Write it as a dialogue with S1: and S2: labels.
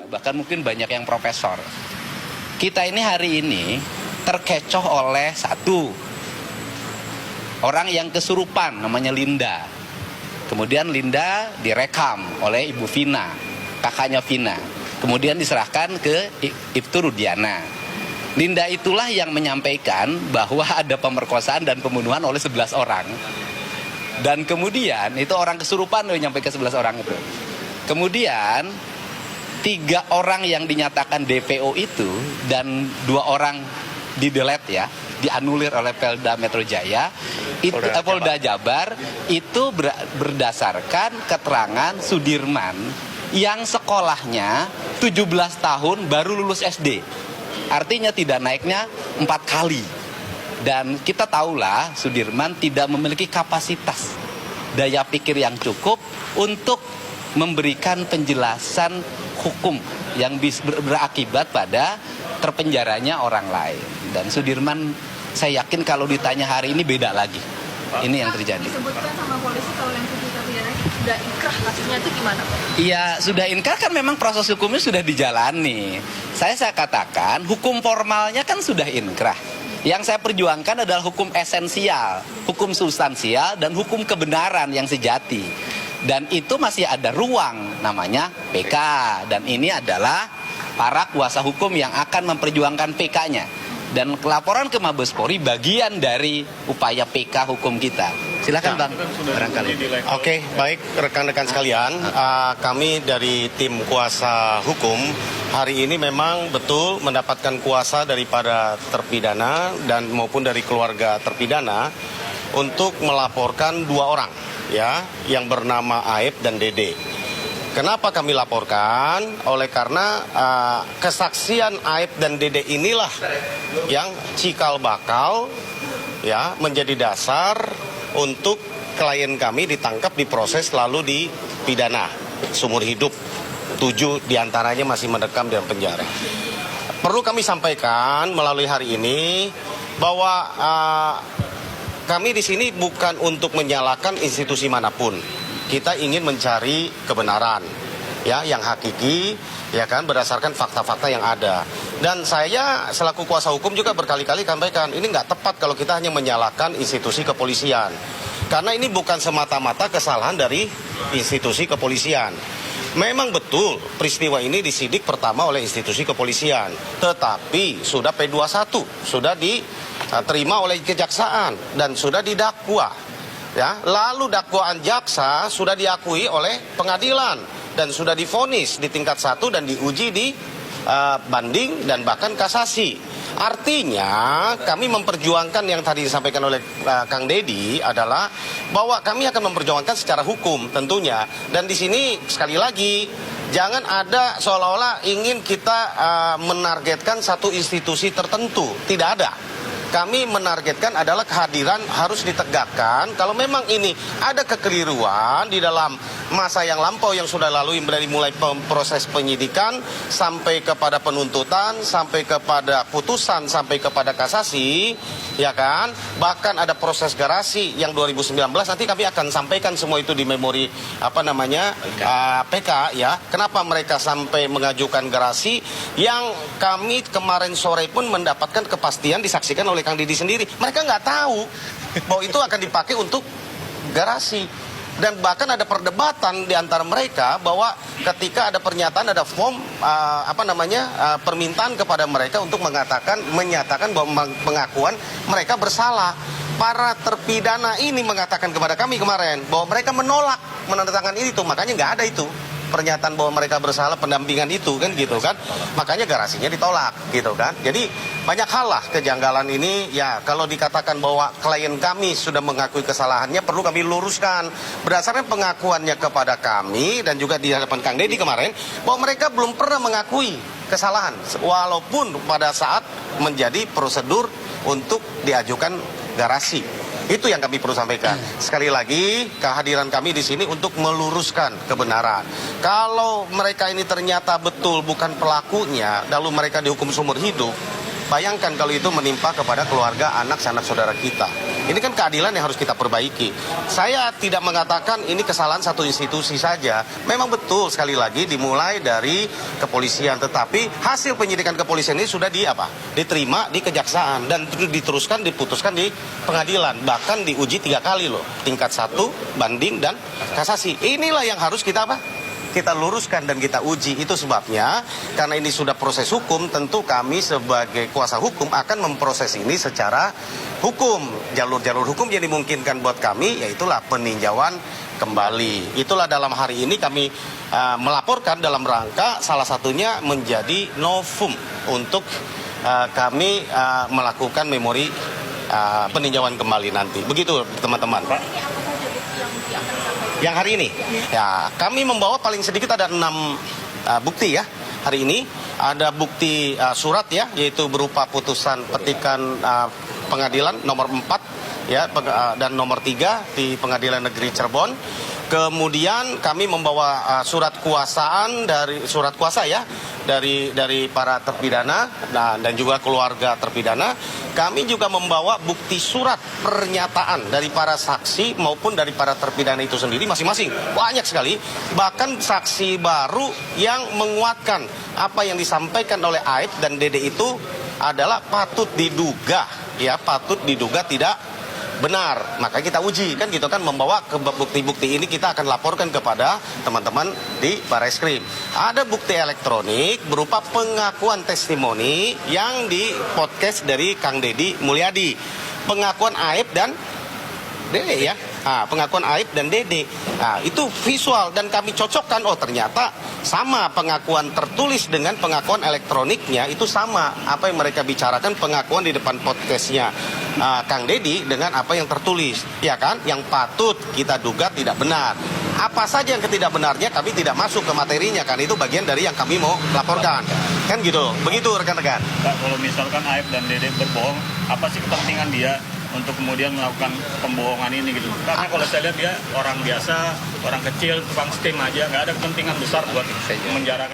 S1: bahkan mungkin banyak yang profesor. Kita ini hari ini terkecoh oleh satu orang yang kesurupan namanya Linda. Kemudian Linda direkam oleh Ibu Vina, kakaknya Vina. Kemudian diserahkan ke Ibtu Rudiana. Linda itulah yang menyampaikan bahwa ada pemerkosaan dan pembunuhan oleh 11 orang. Dan kemudian itu orang kesurupan yang nyampe ke 11 orang itu. Kemudian 3 orang yang dinyatakan DPO itu dan 2 orang di-delete ya, dianulir oleh Polda Metro Jaya, itu Polda Jabar itu berdasarkan keterangan Sudirman yang sekolahnya 17 tahun baru lulus SD. Artinya tidak naiknya 4 kali. Dan kita tahulah Sudirman tidak memiliki kapasitas daya pikir yang cukup untuk memberikan penjelasan hukum yang berakibat pada terpenjaranya orang lain. Dan Sudirman saya yakin kalau ditanya hari ini beda lagi. Ini yang terjadi.
S2: Disebutkan sama polisi kalau yang pidana sudah inkrah, kasusnya itu gimana Pak?
S1: Iya, sudah inkrah kan memang proses hukumnya sudah dijalani. Saya katakan hukum formalnya kan sudah inkrah. Yang saya perjuangkan adalah hukum esensial, hukum substansial, dan hukum kebenaran yang sejati. Dan itu masih ada ruang namanya PK. Dan ini adalah para kuasa hukum yang akan memperjuangkan PK-nya. Dan laporan ke Mabes Polri bagian dari upaya PK hukum kita. Silakan Bang, barangkali.
S3: Oke, baik rekan-rekan sekalian, kami dari tim kuasa hukum hari ini memang betul mendapatkan kuasa daripada terpidana dan maupun dari keluarga terpidana untuk melaporkan 2 orang ya yang bernama Aib dan Dede. Kenapa kami laporkan? Oleh karena kesaksian Aib dan Dede inilah yang cikal bakal ya menjadi dasar untuk klien kami ditangkap, diproses lalu dipidana seumur hidup. 7 diantaranya masih mendekam dalam penjara. Perlu kami sampaikan melalui hari ini bahwa kami di sini bukan untuk menyalahkan institusi manapun. Kita ingin mencari kebenaran ya yang hakiki ya kan berdasarkan fakta-fakta yang ada. Dan saya selaku kuasa hukum juga berkali-kali sampaikan ini nggak tepat kalau kita hanya menyalahkan institusi kepolisian. Karena ini bukan semata-mata kesalahan dari institusi kepolisian. Memang betul peristiwa ini disidik pertama oleh institusi kepolisian, tetapi sudah P21, sudah diterima oleh kejaksaan dan sudah didakwa. Ya, lalu dakwaan jaksa sudah diakui oleh pengadilan dan sudah divonis di tingkat 1 dan diuji di banding dan bahkan kasasi. Artinya kami memperjuangkan yang tadi disampaikan oleh Kang Dedi adalah bahwa kami akan memperjuangkan secara hukum tentunya. Dan di sini sekali lagi jangan ada seolah-olah ingin kita menargetkan satu institusi tertentu. Tidak ada. Kami menargetkan adalah kehadiran harus ditegakkan. Kalau memang ini ada kekeliruan di dalam masa yang lampau yang sudah lalui dari mulai proses penyidikan sampai kepada penuntutan, sampai kepada putusan, sampai kepada kasasi, ya kan? Bahkan ada proses garasi yang 2019 nanti kami akan sampaikan semua itu di memori PK ya. Kenapa mereka sampai mengajukan garasi yang kami kemarin sore pun mendapatkan kepastian disaksikan oleh Kang Didi sendiri. Mereka nggak tahu bahwa itu akan dipakai untuk garasi. Dan bahkan ada perdebatan di antara mereka bahwa ketika ada pernyataan, ada form permintaan kepada mereka untuk menyatakan bahwa pengakuan mereka bersalah. Para terpidana ini mengatakan kepada kami kemarin bahwa mereka menolak menandatangani itu, makanya nggak ada itu pernyataan bahwa mereka bersalah, pendampingan itu kan gitu kan, makanya garasinya ditolak gitu kan. Jadi banyak hal lah kejanggalan ini ya. Kalau dikatakan bahwa klien kami sudah mengakui kesalahannya, perlu kami luruskan berdasarkan pengakuannya kepada kami dan juga di hadapan Kang Dedi kemarin bahwa mereka belum pernah mengakui kesalahan walaupun pada saat menjadi prosedur untuk diajukan garasi. Itu yang kami perlu sampaikan. Sekali lagi, kehadiran kami di sini untuk meluruskan kebenaran. Kalau mereka ini ternyata betul bukan pelakunya, lalu mereka dihukum seumur hidup, bayangkan kalau itu menimpa kepada keluarga, anak saudara kita. Ini kan keadilan yang harus kita perbaiki. Saya tidak mengatakan ini kesalahan satu institusi saja. Memang betul sekali lagi dimulai dari kepolisian, tetapi hasil penyidikan kepolisian ini sudah diterima di kejaksaan dan diteruskan diputuskan di pengadilan, bahkan diuji 3 kali loh, tingkat 1, banding dan kasasi. Inilah yang harus kita kita luruskan dan kita uji. Itu sebabnya karena ini sudah proses hukum, tentu kami sebagai kuasa hukum akan memproses ini secara hukum. Jalur-jalur hukum yang dimungkinkan buat kami yaitulah peninjauan kembali. Itulah dalam hari ini kami melaporkan dalam rangka salah satunya menjadi novum untuk kami melakukan memori peninjauan kembali nanti. Begitu teman-teman. Pak. Yang hari ini, ya kami membawa paling sedikit ada 6 bukti ya hari ini. Ada bukti surat ya, yaitu berupa putusan petikan pengadilan nomor 4 ya dan nomor 3 di Pengadilan Negeri Cirebon. Kemudian kami membawa surat kuasa ya dari para terpidana dan juga keluarga terpidana. Kami juga membawa bukti surat pernyataan dari para saksi maupun dari para terpidana itu sendiri masing-masing. Banyak sekali, bahkan saksi baru yang menguatkan apa yang disampaikan oleh Aib dan Dede itu adalah patut diduga tidak benar. Maka kita uji kan gitu kan, membawa ke bukti-bukti ini kita akan laporkan kepada teman-teman di Barreskrim. Ada bukti elektronik berupa pengakuan testimoni yang di podcast dari Kang Deddy Mulyadi. Pengakuan Aib dan Dede ya. Pengakuan Aib dan Dede. Itu visual dan kami cocokkan, oh ternyata sama pengakuan tertulis dengan pengakuan elektroniknya itu sama. Apa yang mereka bicarakan pengakuan di depan podcastnya Kang Deddy dengan apa yang tertulis, ya kan? Yang patut kita duga tidak benar. Apa saja yang ketidakbenarnya kami tidak masuk ke materinya, kan itu bagian dari yang kami mau laporkan. Kan gitu. Begitu rekan-rekan.
S4: Pak, kalau misalkan Aib dan Dede berbohong, apa sih kepentingan dia untuk kemudian melakukan pembohongan ini gitu? Karena kalau saya lihat dia orang biasa, orang kecil, tukang steam aja, nggak ada kepentingan besar buat menjarakan.